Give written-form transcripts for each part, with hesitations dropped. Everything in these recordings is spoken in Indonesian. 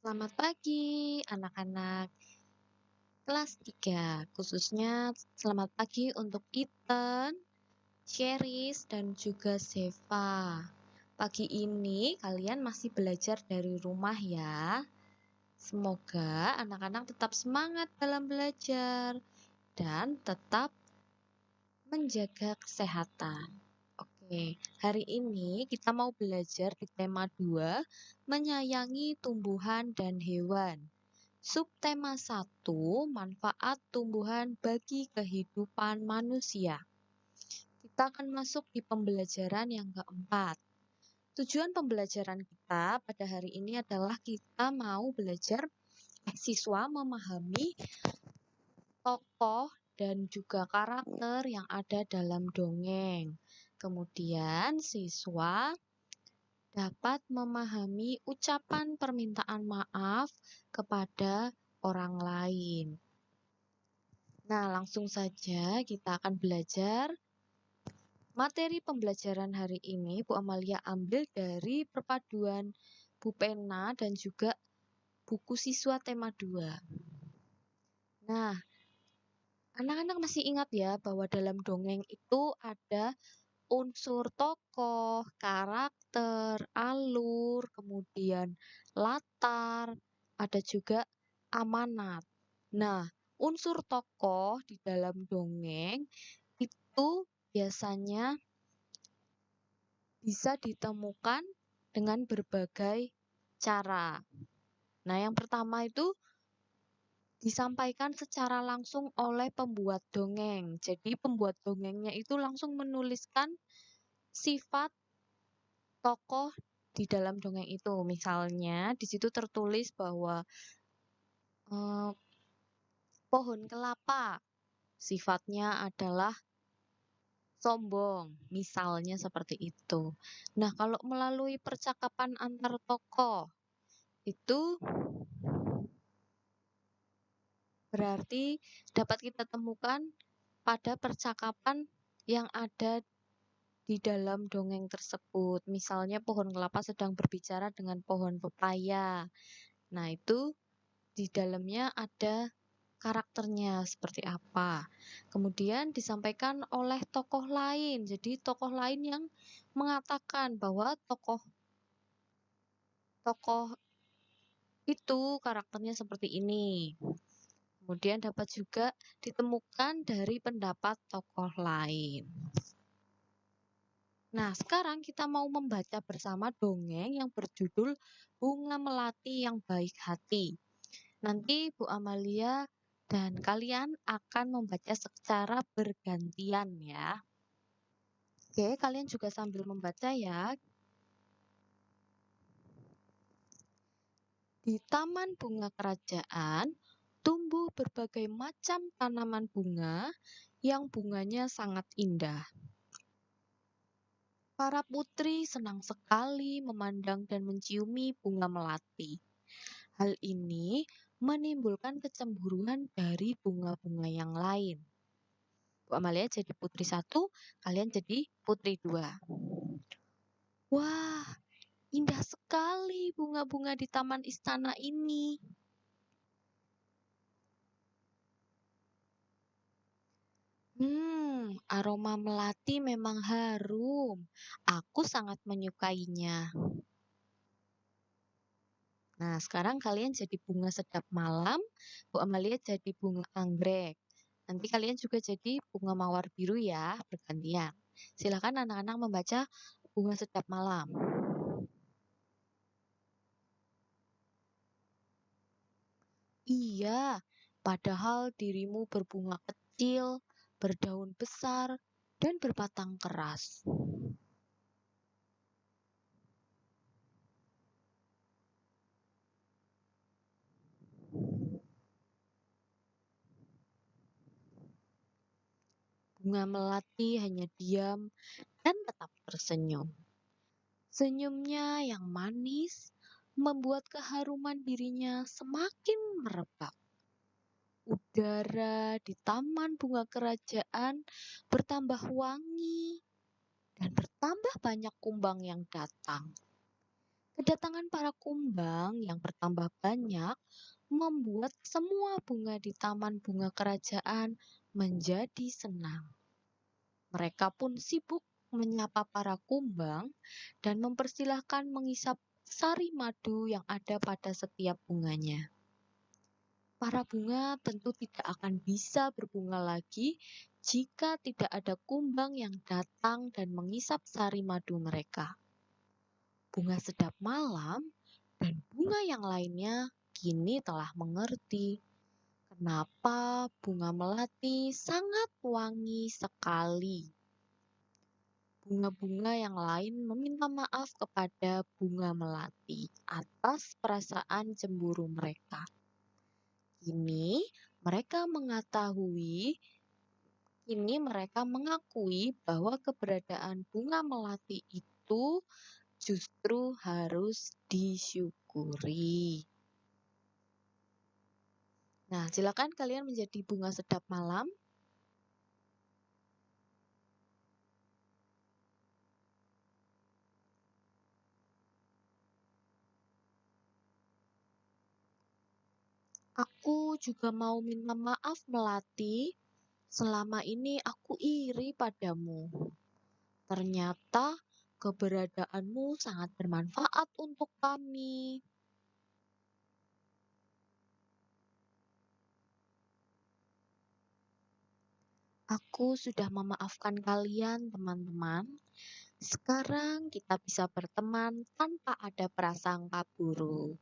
Selamat pagi anak-anak kelas 3, khususnya selamat pagi untuk Ethan, Cheris, dan juga Zeva. Pagi ini kalian masih belajar dari rumah ya. Semoga anak-anak tetap semangat dalam belajar dan tetap menjaga kesehatan. Oke, hari ini kita mau belajar di tema 2, menyayangi tumbuhan dan hewan. Subtema 1, manfaat tumbuhan bagi kehidupan manusia. Kita akan masuk di pembelajaran yang keempat. Tujuan pembelajaran kita pada hari ini adalah kita mau belajar siswa memahami tokoh dan juga karakter yang ada dalam dongeng. Kemudian siswa dapat memahami ucapan permintaan maaf kepada orang lain. Nah, langsung saja kita akan belajar. Materi pembelajaran hari ini Bu Amalia ambil dari perpaduan Bu Pena dan juga buku siswa tema 2. Nah, anak-anak masih ingat ya bahwa dalam dongeng itu ada unsur tokoh, karakter, alur, kemudian latar, ada juga amanat. Nah, unsur tokoh di dalam dongeng itu biasanya bisa ditemukan dengan berbagai cara. Nah, yang pertama itu disampaikan secara langsung oleh pembuat dongeng. Jadi, pembuat dongengnya itu langsung menuliskan sifat tokoh di dalam dongeng itu. Misalnya, di situ tertulis bahwa pohon kelapa sifatnya adalah sombong, misalnya seperti itu. Nah, kalau melalui percakapan antar tokoh, itu berarti dapat kita temukan pada percakapan yang ada di dalam dongeng tersebut. Misalnya pohon kelapa sedang berbicara dengan pohon pepaya. Nah, itu di dalamnya ada karakternya seperti apa. Kemudian disampaikan oleh tokoh lain. Jadi tokoh lain yang mengatakan bahwa tokoh itu karakternya seperti ini. Kemudian dapat juga ditemukan dari pendapat tokoh lain. Nah, sekarang kita mau membaca bersama dongeng yang berjudul Bunga Melati yang Baik Hati. Nanti Bu Amalia dan kalian akan membaca secara bergantian ya. Oke, kalian juga sambil membaca ya. Di taman bunga kerajaan, tumbuh berbagai macam tanaman bunga yang bunganya sangat indah. Para putri senang sekali memandang dan menciumi bunga melati. Hal ini menimbulkan kecemburuan dari bunga-bunga yang lain. Bu Amalia jadi putri 1, kalian jadi putri 2. Wah, indah sekali bunga-bunga di taman istana ini. Aroma melati memang harum. Aku sangat menyukainya. Nah, sekarang kalian jadi bunga sedap malam, Bu Amalia jadi bunga anggrek. Nanti kalian juga jadi bunga mawar biru ya, bergantian. Silakan anak-anak membaca bunga sedap malam. Iya, padahal dirimu berbunga kecil, berdaun besar, dan berbatang keras. Bunga melati hanya diam dan tetap tersenyum. Senyumnya yang manis membuat keharuman dirinya semakin merebak. Udara di taman bunga kerajaan bertambah wangi dan bertambah banyak kumbang yang datang. Kedatangan para kumbang yang bertambah banyak membuat semua bunga di taman bunga kerajaan menjadi senang. Mereka pun sibuk menyapa para kumbang dan mempersilahkan mengisap sari madu yang ada pada setiap bunganya. Para bunga tentu tidak akan bisa berbunga lagi jika tidak ada kumbang yang datang dan mengisap sari madu mereka. Bunga sedap malam dan bunga yang lainnya kini telah mengerti kenapa bunga melati sangat wangi sekali. Bunga-bunga yang lain meminta maaf kepada bunga melati atas perasaan cemburu mereka. Kini mereka mengakui bahwa keberadaan bunga melati itu justru harus disyukuri. Nah, silakan kalian menjadi bunga sedap malam. Aku juga mau minta maaf, Melati. Selama ini aku iri padamu. Ternyata keberadaanmu sangat bermanfaat untuk kami. Aku sudah memaafkan kalian, teman-teman. Sekarang kita bisa berteman tanpa ada prasangka buruk.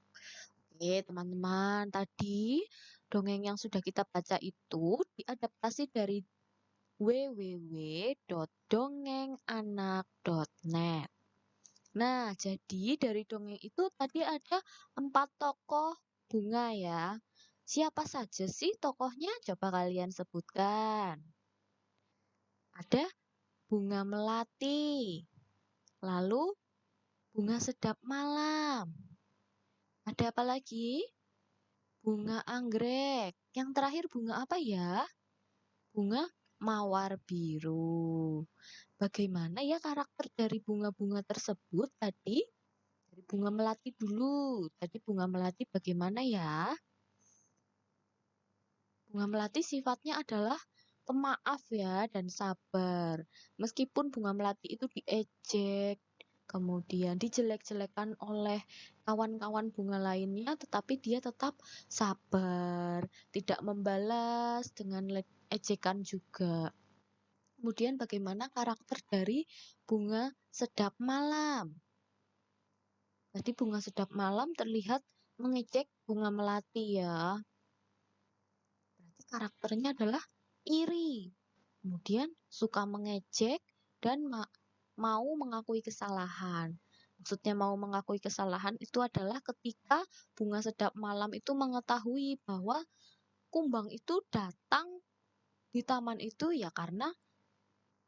Oke, teman-teman, tadi dongeng yang sudah kita baca itu diadaptasi dari www.dongenganak.net. Nah, jadi dari dongeng itu tadi ada 4 tokoh bunga ya. Siapa saja sih tokohnya? Coba kalian sebutkan. Ada bunga melati, lalu bunga sedap malam. Ada apa lagi? Bunga anggrek. Yang terakhir bunga apa ya? Bunga mawar biru. Bagaimana ya karakter dari bunga-bunga tersebut tadi? Dari bunga melati dulu. Tadi bunga melati bagaimana ya? Bunga melati sifatnya adalah pemaaf ya dan sabar. Meskipun bunga melati itu diejek, kemudian dijelek-jelekan oleh kawan-kawan bunga lainnya, tetapi dia tetap sabar, tidak membalas dengan ejekan juga. Kemudian bagaimana karakter dari bunga sedap malam? Tadi bunga sedap malam terlihat mengejek bunga melati ya. Berarti karakternya adalah iri. Kemudian suka mengejek dan mau mengakui kesalahan. Maksudnya mau mengakui kesalahan itu adalah ketika bunga sedap malam itu mengetahui bahwa kumbang itu datang di taman itu ya karena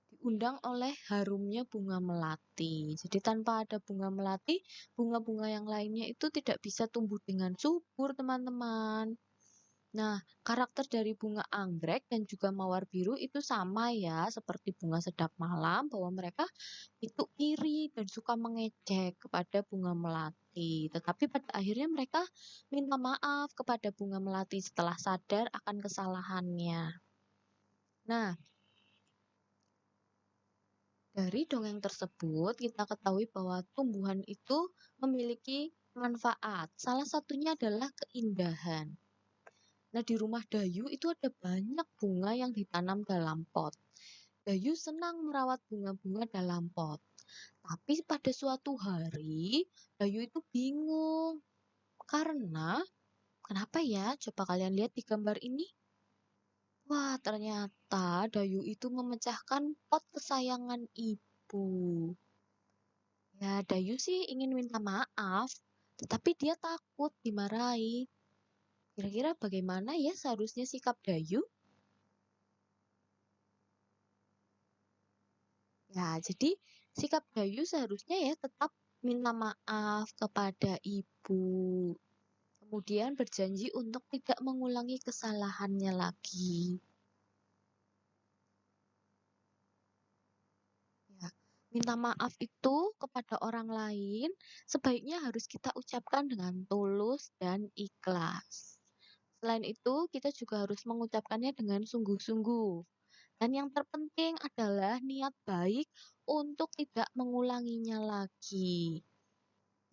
diundang oleh harumnya bunga melati. Jadi tanpa ada bunga melati, bunga-bunga yang lainnya itu tidak bisa tumbuh dengan subur, teman-teman. Nah, karakter dari bunga anggrek dan juga mawar biru itu sama ya, seperti bunga sedap malam, bahwa mereka itu iri dan suka mengejek kepada bunga melati. Tetapi pada akhirnya mereka minta maaf kepada bunga melati setelah sadar akan kesalahannya. Nah, dari dongeng tersebut kita ketahui bahwa tumbuhan itu memiliki manfaat. Salah satunya adalah keindahan. Nah, di rumah Dayu itu ada banyak bunga yang ditanam dalam pot. Dayu senang merawat bunga-bunga dalam pot. Tapi pada suatu hari, Dayu itu bingung. Karena, kenapa ya? Coba kalian lihat di gambar ini. Wah, ternyata Dayu itu memecahkan pot kesayangan ibu. Ya, Dayu sih ingin minta maaf, tetapi dia takut dimarahi. Kira-kira bagaimana ya seharusnya sikap Dayu? Ya, jadi sikap Dayu seharusnya ya tetap minta maaf kepada ibu. Kemudian berjanji untuk tidak mengulangi kesalahannya lagi. Ya. Minta maaf itu kepada orang lain sebaiknya harus kita ucapkan dengan tulus dan ikhlas. Selain itu, kita juga harus mengucapkannya dengan sungguh-sungguh. Dan yang terpenting adalah niat baik untuk tidak mengulanginya lagi.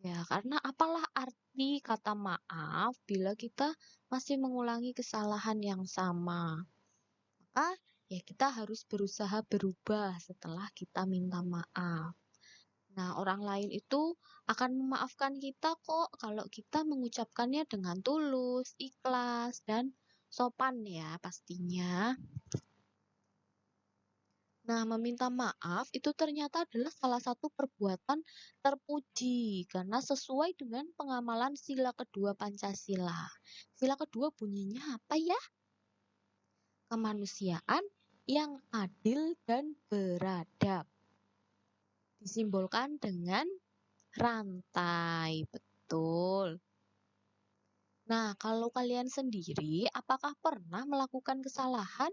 Ya, karena apalah arti kata maaf bila kita masih mengulangi kesalahan yang sama? Maka ya kita harus berusaha berubah setelah kita minta maaf. Nah, orang lain itu akan memaafkan kita kok kalau kita mengucapkannya dengan tulus, ikhlas, dan sopan ya pastinya. Nah, meminta maaf itu ternyata adalah salah satu perbuatan terpuji karena sesuai dengan pengamalan sila kedua Pancasila. Sila kedua bunyinya apa ya? Kemanusiaan yang adil dan beradab. Disimbolkan dengan rantai, betul. Nah, kalau kalian sendiri, apakah pernah melakukan kesalahan?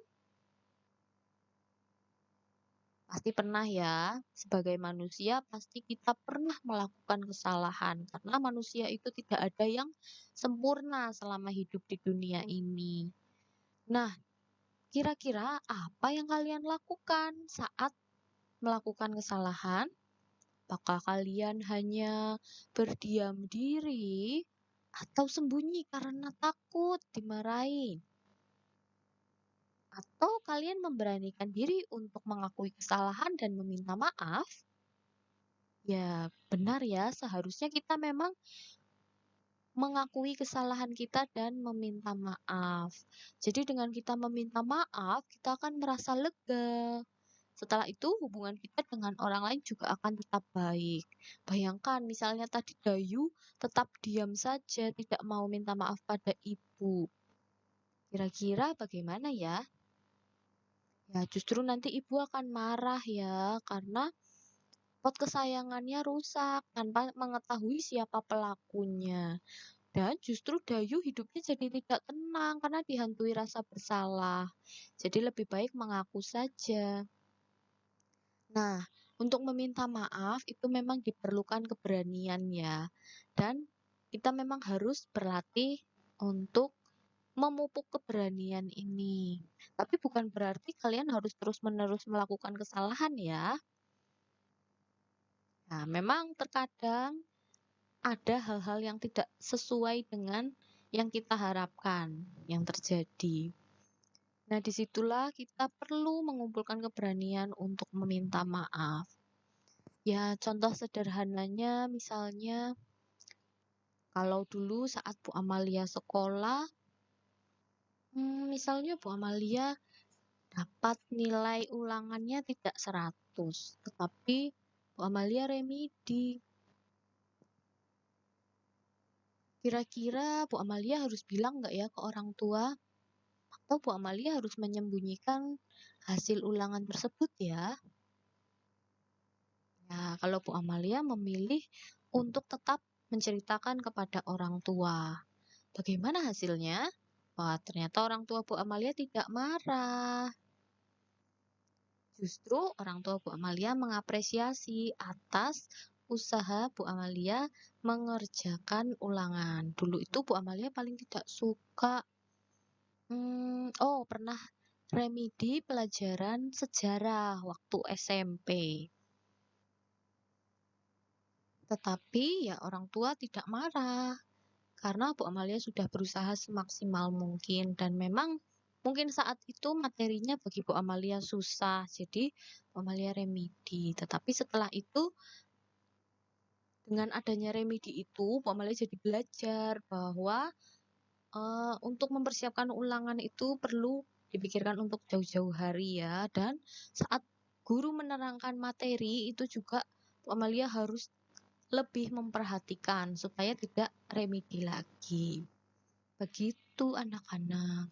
Pasti pernah ya. Sebagai manusia, pasti kita pernah melakukan kesalahan. Karena manusia itu tidak ada yang sempurna selama hidup di dunia ini. Nah, kira-kira apa yang kalian lakukan saat melakukan kesalahan? Apakah kalian hanya berdiam diri atau sembunyi karena takut dimarahin? Atau kalian memberanikan diri untuk mengakui kesalahan dan meminta maaf? Ya, benar ya, seharusnya kita memang mengakui kesalahan kita dan meminta maaf. Jadi dengan kita meminta maaf, kita akan merasa lega. Setelah itu hubungan kita dengan orang lain juga akan tetap baik. Bayangkan misalnya tadi Dayu tetap diam saja, tidak mau minta maaf pada ibu. Kira-kira bagaimana ya? Ya justru nanti ibu akan marah ya, karena pot kesayangannya rusak tanpa mengetahui siapa pelakunya. Dan justru Dayu hidupnya jadi tidak tenang karena dihantui rasa bersalah. Jadi lebih baik mengaku saja. Nah, untuk meminta maaf itu memang diperlukan keberanian ya. Dan kita memang harus berlatih untuk memupuk keberanian ini. Tapi bukan berarti kalian harus terus-menerus melakukan kesalahan ya. Nah, memang terkadang ada hal-hal yang tidak sesuai dengan yang kita harapkan yang terjadi. Nah, disitulah kita perlu mengumpulkan keberanian untuk meminta maaf. Ya, contoh sederhananya misalnya kalau dulu saat Bu Amalia sekolah, misalnya Bu Amalia dapat nilai ulangannya tidak 100, tetapi Bu Amalia remedi. Kira-kira Bu Amalia harus bilang nggak ya ke orang tua? Atau Bu Amalia harus menyembunyikan hasil ulangan tersebut ya? Ya, kalau Bu Amalia memilih untuk tetap menceritakan kepada orang tua. Bagaimana hasilnya? Wah, ternyata orang tua Bu Amalia tidak marah. Justru orang tua Bu Amalia mengapresiasi atas usaha Bu Amalia mengerjakan ulangan. Dulu itu Bu Amalia paling tidak suka. Pernah remedi pelajaran sejarah waktu SMP. Tetapi ya orang tua tidak marah karena Bu Amalia sudah berusaha semaksimal mungkin dan memang mungkin saat itu materinya bagi Bu Amalia susah, jadi Bu Amalia remedi. Tetapi setelah itu dengan adanya remedi itu Bu Amalia jadi belajar bahwa untuk mempersiapkan ulangan itu perlu dipikirkan untuk jauh-jauh hari ya, dan saat guru menerangkan materi itu juga Bu Amalia harus lebih memperhatikan supaya tidak remedi lagi. Begitu anak-anak.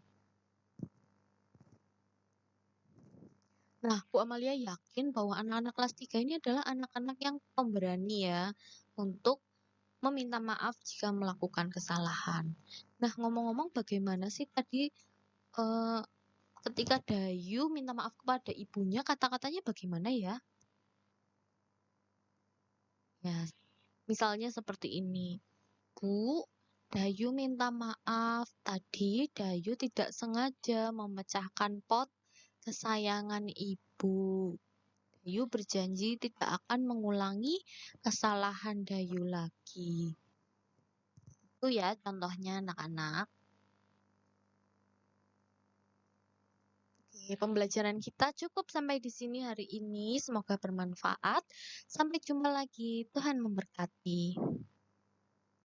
Nah, Bu Amalia yakin bahwa anak-anak kelas 3 ini adalah anak-anak yang pemberani ya untuk meminta maaf jika melakukan kesalahan. Nah, ngomong-ngomong bagaimana sih tadi eh, ketika Dayu minta maaf kepada ibunya, kata-katanya bagaimana ya? Ya, misalnya seperti ini. Bu, Dayu minta maaf. Tadi Dayu tidak sengaja memecahkan pot kesayangan ibu. Dayu berjanji tidak akan mengulangi kesalahan Dayu lagi. Itu ya contohnya anak-anak. Oke, pembelajaran kita cukup sampai di sini hari ini. Semoga bermanfaat. Sampai jumpa lagi. Tuhan memberkati.